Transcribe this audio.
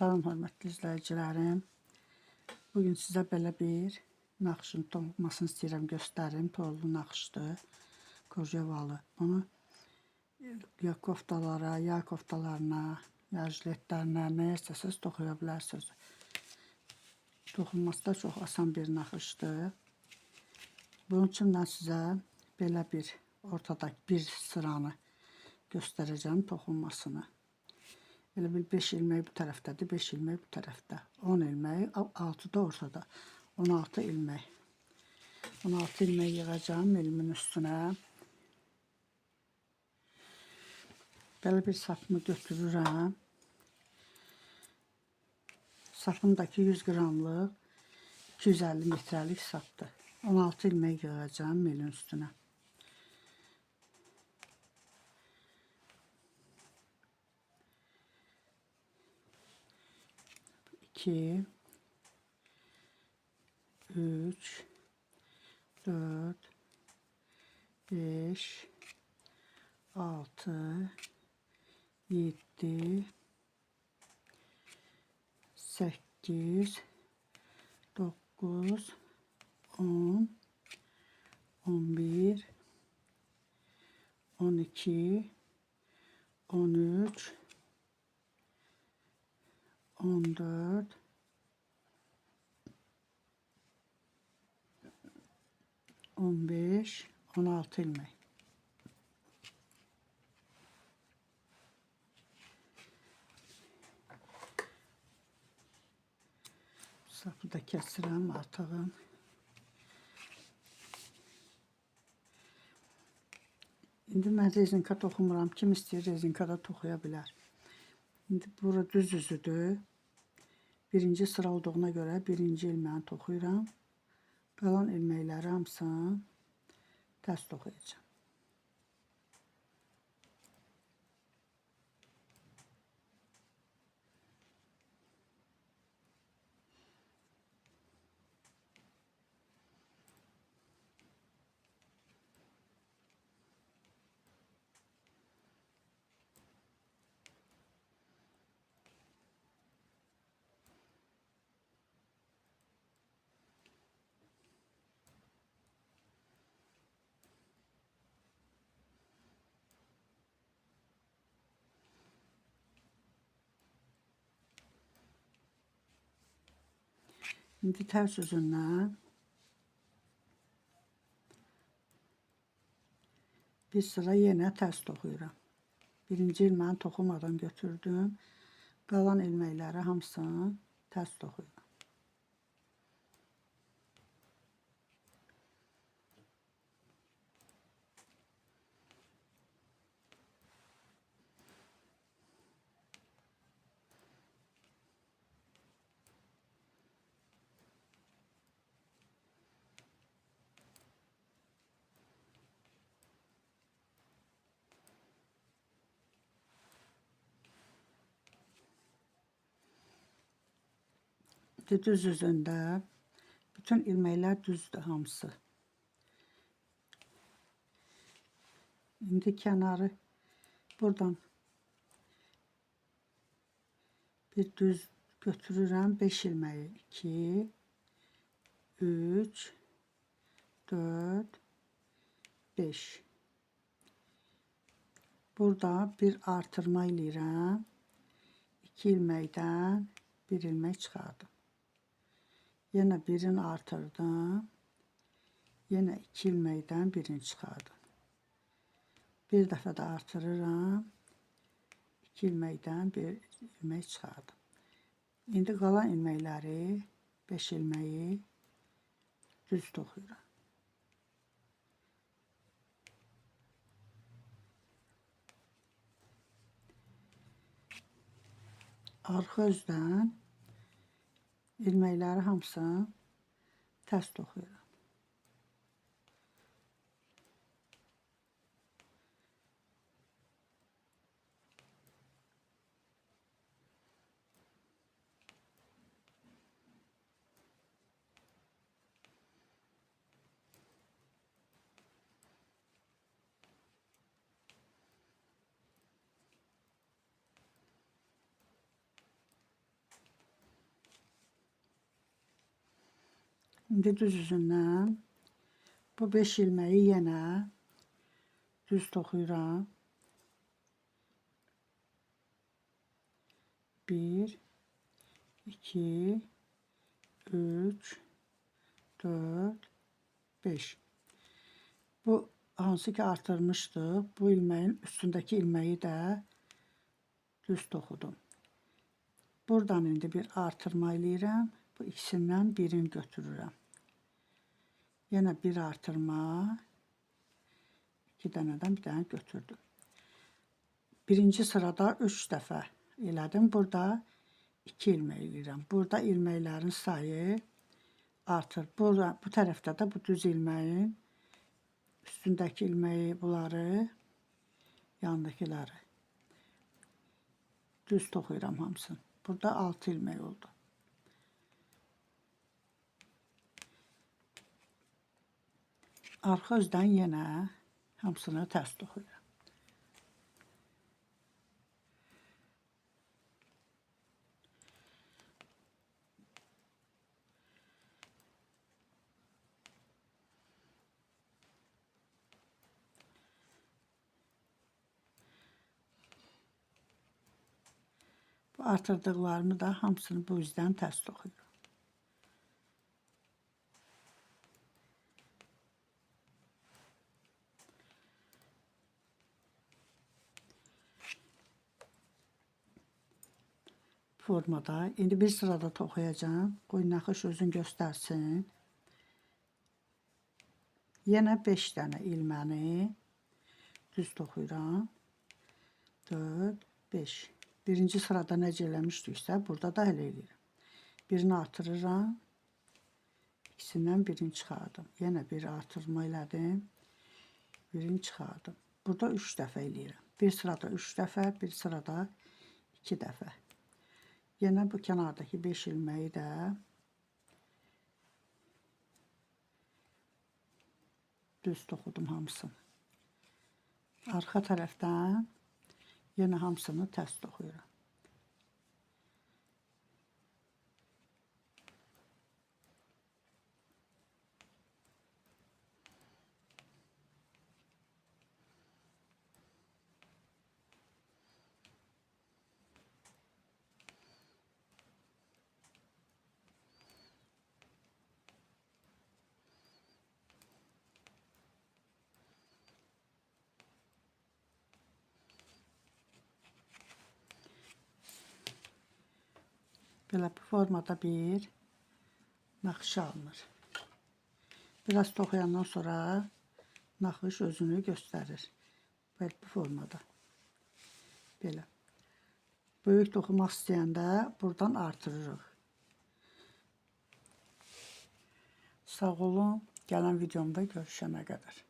Salam hörmətli izləyicilərim. Bugün sizə belə bir naxışın toxunmasını istəyirəm göstərim. Tozlu naxışdır. Korjevalı. Bunu ya koftalara, yay koftalarına, ya jiletlərinə, nəyə istəsəz toxuya bilərsiniz. Toxunması da çox asan bir naxışdır. Bunun üçün mən sizə belə bir ortadakı bir sıranı göstərəcəm toxunmasını. Elə bil 5 ilmək bu tərəfdədir, 5 ilmək bu tərəfdə. 10 ilmək, 6 da ortada. 16 ilmək. 16 ilmək yığacağım elimin üstünə. Belə bir sapımı götürürəm. Sapımdakı 100 qramlıq 250 metrəlik sapdır. 16 ilmək yığacağım elin üstünə. 2, 3, 4, 5, 6, 7, 8, 9, 10, 11, 12, 13, 14, 15, 16 ilmek. Sapı da kəsirəm artığım. İndi mən rezinka toxumuram. Kim istəyir rezinkada toxuya bilər. İndi bura düz üzüdür. Birinci sıra olduğuna görə birinci ilmeğini toxuyuram. Qalan ilməkləri hamısını tərs toxuyacağım. İndi tərs üzündən bir sıra yenə tərs toxuyuram. Birinci ilmeğini toxumadan götürdüm. Qalan ilməkləri hamısını tərs toxuyuram. Düz üzündə bütün ilməklər düzdür hamısı. İndi kənarı buradan bir düz götürürəm 5 ilməyi. 2, 3, 4, 5. Burada bir artırma eləyirəm. 2 ilməkdən bir ilmək çıxardım. Yenə birini artırdım. Yenə 2 ilməkdən birini çıxardım. Bir dəfə də artırıram. 2 ilməkdən bir ilmək çıxardım. İndi qalan ilməkləri 5 ilməyi düz toxuyuram. Arxa üzdən ilməkləri hamısını tərs toxuyuram. İndi düz üzündən bu 5 ilməyi yenə düz toxuyuram. 1, 2, 3, 4, 5. Bu hansı ki artırmışdı. Bu ilmeğin üstündeki ilmeği de düz toxudum. Buradan indi bir artırma eləyirəm. Bu ikisindən birini götürürəm. Yenə bir artırma. 2 dənədən bir dənə götürdüm. Birinci sırada 3 dəfə elədim. Burada 2 ilmək eləyirəm. Burada ilməklərin sayı artır. Bu tərəfdə də bu düz ilməyin üstündəki ilməyi bunları, yandakiləri düz toxuyuram hamısını. Burada 6 ilmək oldu. Arxa üzdən yenə hamısını tərs toxuyuram. Bu artırdıqlarımı da hamısını bu üzdən tərs toxuyuram. Formada. İndi bir sırada toxuyacağım. Qoy naxış özün göstərsin. Yenə 5 dənə ilməni düz toxuyuram. 4, 5. Birinci sırada necə eləmişdiksə, burada da elə eləyirəm. Birini artırıram. İkisindən birini çıxardım. Yenə bir artırma elədim. Birini çıxardım. Burada 3 dəfə eləyirəm. Bir sırada 3 dəfə, bir sırada 2 dəfə. Yenə bu kənardakı 5 ilməyi də düz toxudum hamısını. Arxa tərəfdən yenə hamısını tərs toxuyuram. Belə bu formada bir naxış alınır. Biraz toxuyandan sonra naxış özünü göstərir. Belə bu formada. Belə. Böyük toxumaq istəyəndə buradan artırırıq. Sağ olun. Gələn videomda görüşənə qədər.